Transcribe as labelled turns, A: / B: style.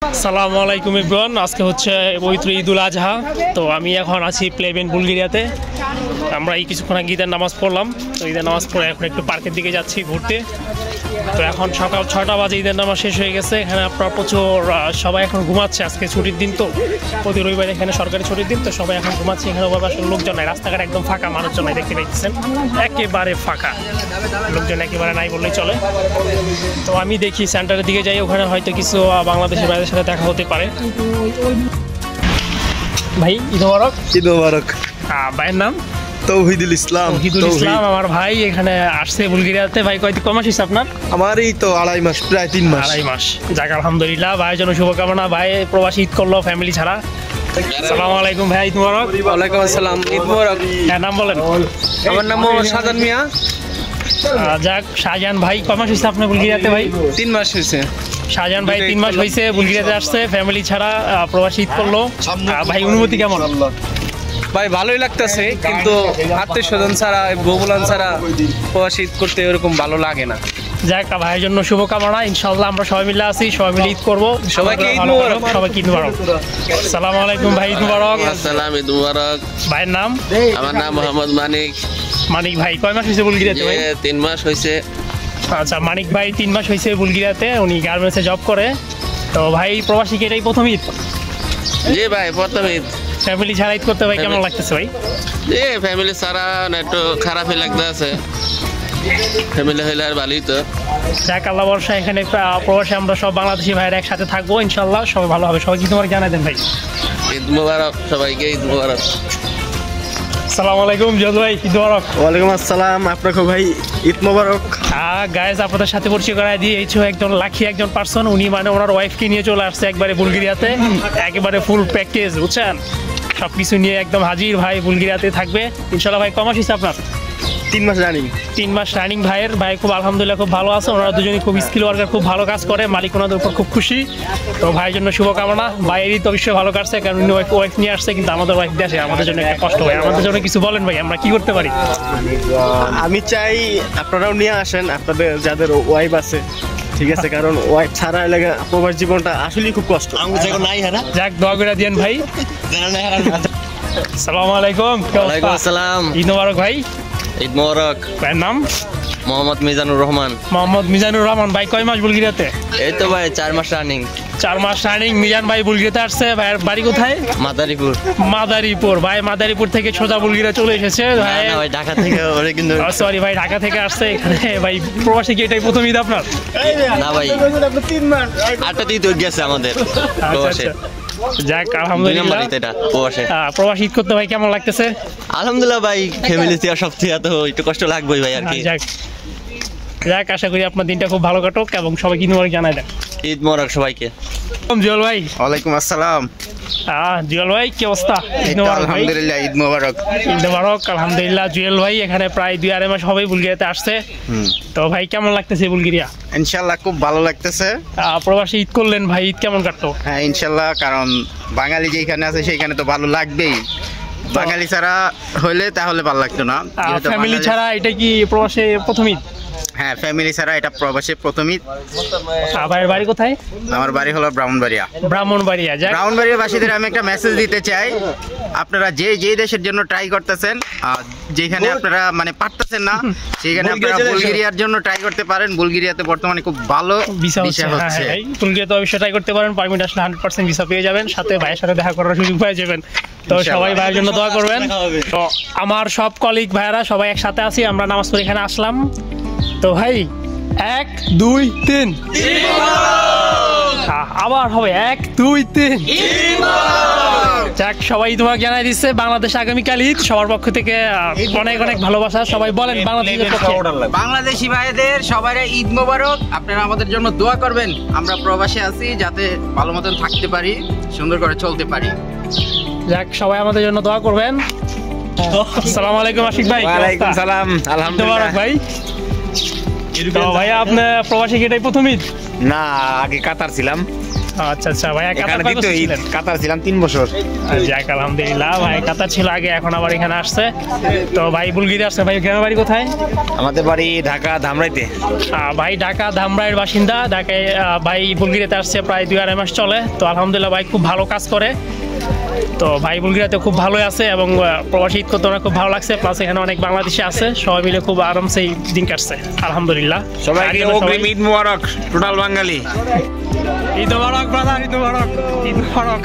A: আসসালামু আলাইকুম এভরিওয়ান। আজকে হচ্ছে পবিত্র ঈদুল আজহা। তো আমি এখন আছি প্লেবেন বুলগেরিয়াতে। আমরা এই কিছুক্ষণ আগে ঈদের নামাজ পড়লাম। তো ঈদের নামাজ পড়ে এখন একটু পার্কের দিকে যাচ্ছি ঘুরতে। তো এখন সকাল 6টা বাজে ঈদের নামাজ শেষ হয়ে গেছে। এখানে আপনার প্রচুর সবাই এখন ঘুমাচ্ছে, আজকে ছুটির দিন, তো প্রতি রবিবার এখানে সরকারি ছুটির দিন, তো সবাই এখন ঘুমাচ্ছে। এখানে আসলে লোকজন নাই, রাস্তাঘাট একদম ফাঁকা, মানুষজন নাই, দেখতে পাচ্ছেন একেবারে ফাঁকা, লোকজন একেবারে নাই বললেই চলে। তো আমি দেখি সেন্টারের দিকে যাই, ওখানে হয়তো কিছু বাংলাদেশের ভাইদের সাথে দেখা হতে পারে। ভাই ঈদ মোবারক।
B: ঈদ মোবারক।
A: ভাইয়ের নাম?
B: তৌহিদুল ইসলাম।
A: তৌহিদুল ইসলাম আমার ভাই এখানে আসছে বুলগেরিয়াতে। ভাই কয় মাস হয়েছে আপনার?
B: আমার এই তো 2.5 মাস, প্রায় 3 মাস।
A: 2.5 মাস। যাক আলহামদুলিল্লাহ, ভাইয়ের জন্য শুভকামনা। ভাই প্রবাসী ঈদ করলো ফ্যামিলি ছাড়া। আসসালামু আলাইকুম ভাই, ঈদ মোবারক।
C: ওয়ালাইকুম আসসালাম, ঈদ মোবারক।
A: নাম বলেন?
C: আমার নাম মোহাম্মদ শাহজাহান মিয়া।
A: যাক শাহজাহান ভাই, কয় মাস হয়েছে আপনার বুলগেরিয়াতে? ভাই
C: 3 মাস হয়েছে।
A: শাহজাহান ভাই 3 মাস হয়েছে বুলগেরিয়াতে আসছে, ফ্যামিলি ছাড়া প্রবাসী ঈদ করলো। ভাই অনুভূতি কেমন?
C: ভাই ভালোই লাগতেছে, কিন্তু আত্মীয় স্বজন ছাড়া, বগুলান ছাড়া প্রবাসী ঈদ করতে এরকম ভালো লাগে না।
A: যাক ভাইয়ের জন্য শুভকামনা। ইনশাআল্লাহ আমরা সবাই মিলে আছি, সবাই মিলে ঈদ করবো।
C: সবাইকে ঈদ মোবারক।
A: সবাইকে ঈদ মোবারক। আসসালামু আলাইকুম ভাই, ঈদ মোবারক।
D: আসসালাম, ঈদ মোবারক।
A: ভাইয়ের নাম?
D: আমার নাম মোহাম্মদ মানিক।
A: মানিক ভাই কয় মাস হয়েছে বুলগেরিয়াতে? ভাই
D: 3 মাস হয়েছে।
A: আচ্ছা, মানিক ভাই 3 মাস হয়েছে বুলগেরিয়াতে, উনি গার্মেন্টসে জব করে। তো ভাই প্রবাসী কি এটাই প্রথম ঈদ?
D: জি ভাই, প্রথম ঈদ।
A: ফ্যামিলি ছাড়া ঈদ করতে ভাই কেমন লাগতেছে ভাই?
D: জি ফ্যামিলি ছাড়া না একটু খারাপই লাগতেছে, ফ্যামিলি হইলে আর ভালোই তো।
A: যাক আল্লাহ বর্ষা, এখানে প্রবাসী আমরা সব বাংলাদেশি ভাইয়েরা একসাথে থাকবো ইনশাল্লাহ, সবাই ভালো হবে। সবাই কি তোমার জানাই দেন ভাই?
D: ঈদ মোবারক সবাইকে, ঈদ মোবারক।
A: আসসালামু আলাইকুম জল ভাই, ঈদ মোবারক।
B: ওয়ালাইকুম আসসালাম, আপনাকে ভাই ঈদ মোবারক।
A: গাইজ আপনাদের সাথে পরিচয় করায় দিয়ে এই একজন লাখি একজন পার্সন, উনি মানে ওনার ওয়াইফকে নিয়ে চলে আসছে একবারে বুলগেরিয়াতে, একেবারে ফুল প্যাকেজ, বুঝছেন, সবকিছু নিয়ে একদম হাজির। ভাই বুলগেরিয়াতে থাকবে ইনশাল্লাহ। ভাই কয় মাস হয়েছে আপনার?
B: 3 মাস রানিং।
A: 3 মাস রানিং ভাইয়ের। ভাই খুব আলহামদুলিল্লাহ খুব ভালো আছে, ওনারা দুজনই খুব স্কিল ওয়ার্কার, খুব ভালো কাজ করে, মালিক ওনাদের উপর খুব খুশি। তো ভাইয়ের জন্য শুভকামনা। ভাইয়েরই তো অবশ্যই ভালো কাটছে, কারণ উনি ওয়াইফ নিয়ে আসছে, কিন্তু আমাদের ওয়াইফ দেশে, আমাদের জন্য একটা কষ্ট হয়। আমাদের জন্য কিছু বলেন ভাই, আমরা কি করতে পারি?
B: আমি চাই আপনারাও নিয়ে আসেন আপনাদের যাদের ওয়াইফ আছে, ঠিক আছে, কারণ ওয়াইফ ছাড়া এলাকা প্রবাস জীবনটা আসলেই খুব কষ্ট।
A: যাক দোয়া করে দিয়েন ভাই। আসসালামু আলাইকুম।
D: ওয়ালাইকুম আসসালাম।
A: ঈদ মোবারক ভাই।
D: ঈদ মোবারক।
A: ভাইয়ের নাম?
D: মোহাম্মদ মিজানুর রহমান।
A: মোহাম্মদ মিজানুর রহমান। ভাই কয় মাস বুলগেরিয়াতে?
D: এই তো ভাই 4 মাস রানিং।
A: 4 মাস রানিং। মিজান ভাই বুলগেরিয়াতে আসছে। ভাইয়ের বাড়ি কোথায়?
D: মাদারীপুর।
A: মাদারীপুর। ভাই মাদারীপুর থেকে সোজা বুলগেরিয়া চলে এসেছে। ভাই
D: ঢাকা থেকে ওরে কিন্তু
A: সরি ভাই, ঢাকা থেকে আসছে এখানে। ভাই প্রবাসী কি এটাই প্রথম ঈদ আপনার?
D: না ভাই, 8টা ঈদ হয়ে গেছে আমাদের প্রবাসে।
A: যাক আলহামদুলিল্লাহ। প্রবাসী ঈদ করতে ভাই কেমন লাগতেছে?
D: আলহামদুলিল্লাহ ভাই, ফ্যামিলি থেকে সব থেকে তো একটু কষ্ট লাগবেই ভাই আর কি।
A: যাক আশা করি আপনার দিনটা খুব ভালো কাটুক এবং সবাইকে ঈদ মোবারক জানাই দেন।
D: ঈদ মোবারক সবাইকে।
A: জুয়েল ভাই।
B: ওয়ালাইকুম আসসালাম।
A: জুয়েল ভাই কি অবস্থা? ঈদ মোবারক।
B: আলহামদুলিল্লাহ, ঈদ মোবারক।
A: ঈদ মোবারক আলহামদুলিল্লাহ। জুয়েল ভাই এখানে প্রায় 2-2.5 মাস হবে বুলগেরিয়াতে আসছে। তো ভাই কেমন লাগতেছে বুলগেরিয়া?
B: ইনশাআল্লাহ খুব ভালো লাগতেছে।
A: প্রবাসী ঈদ করলেন ভাই, ঈদ কেমন কাটলো?
B: হ্যাঁ ইনশাআল্লাহ, কারণ বাঙালি যেখানে আছে সেখানে তো ভালো লাগবেই, বাঙালি ছাড়া হইলে তাহলে ভালো লাগতো না।
A: ফ্যামিলি ছাড়া এটা কি প্রবাসে প্রথম ঈদ?
B: হ্যাঁ ফ্যামিলি ছাড়া এটা প্রবাসে প্রথম ঈদ।
A: ভাইয়ের বাড়ি কোথায়?
B: আমার বাড়ি হলো ব্রাহ্মণবাড়িয়া।
A: ব্রাহ্মণবাড়িয়া।
B: ব্রাহ্মণবাড়িয়াবাসীদের আমি একটা মেসেজ দিতে চাই, আপনারা যে দেশের জন্য ট্রাই করতেছেন, যেখানে আপনারা মানে পারতেছেন না, সেখানে আপনারা বুলগেরিয়ার জন্য ট্রাই করতে পারেন। বুলগেরিয়াতে বর্তমানে খুব ভালো ভিসা হচ্ছে।
A: বুলগেরিয়াতে অবশ্যই ট্রাই করতে পারেন, পারমিট আসলে 100% ভিসা পেয়ে যাবেন, সাথে ভাইয়ের সাথে দেখা করার সুযোগ পেয়ে যাবেন। তো সবাই ভাইয়ের জন্য দোয়া করবেন। তো আমার সব কলিগ ভাইয়েরা সবাই একসাথে আছি, আমরা নামাজ পড়ে এখানে আসলাম। তো ভাই 1 2 3 আবার হবে 1 2 3। যাক সবাই তোমাকে জানাই দিচ্ছে বাংলাদেশ আগামীকাল ঈদ, সবার পক্ষ থেকে অনেক অনেক ভালোবাসা। সবাই বলেন বাংলাদেশের পক্ষে।
E: বাংলাদেশি ভাইদের সবাই ঈদ মোবারক। আপনারা আমাদের জন্য দোয়া করবেন, আমরা প্রবাসে আছি যাতে ভালো মতন থাকতে পারি, সুন্দর করে চলতে পারি।
A: যাক সবাই আমাদের জন্য দোয়া করবেন। আসসালামু আলাইকুম আশিক ভাই।
C: ওয়ালাইকুম সালাম। আলহামদুলিল্লাহ
A: ভাই। তো ভাই আপনার প্রবাসী কি এটাই প্রথম ঈদ?
C: না, আগে কাতার ছিলাম।
A: আচ্ছা আচ্ছা ভাই
F: এখানে দিত ঈদ কাতার ছিলাম 3 বছর।
A: যাক আলহামদুলিল্লাহ, ভাই কাতার ছিল আগে, এখন আবার এখানে আসছে। তো ভাই বুলগেরিয়া আসছে, ভাই গ্রামের বাড়ি কোথায়?
F: আমাদের বাড়ি ঢাকা ধামরাইতে।
A: ভাই ঢাকা ধামরাইয়ের বাসিন্দা। ঢাকায় ভাই বুলগেরিয়াতে আসছে প্রায় 2-2.5 মাস চলে। তো আলহামদুলিল্লাহ ভাই খুব ভালো কাজ করে। তো ভাই বুলগেরিয়াতে খুব ভালোই আছে এবং প্রবাসী ঈদ করতে ওনার খুব ভালো লাগছে। প্লাস এখানে অনেক বাংলাদেশি আছে, সবাই মিলে খুব আরামসে দিন কাটছে আলহামদুলিল্লাহ।
F: সবাইকে অগ্রিম ঈদ মোবারক টোটাল বাঙালি।
A: ঈদ মোবারক ব্রাদার, ঈদ মোবারক, ঈদ মোবারক।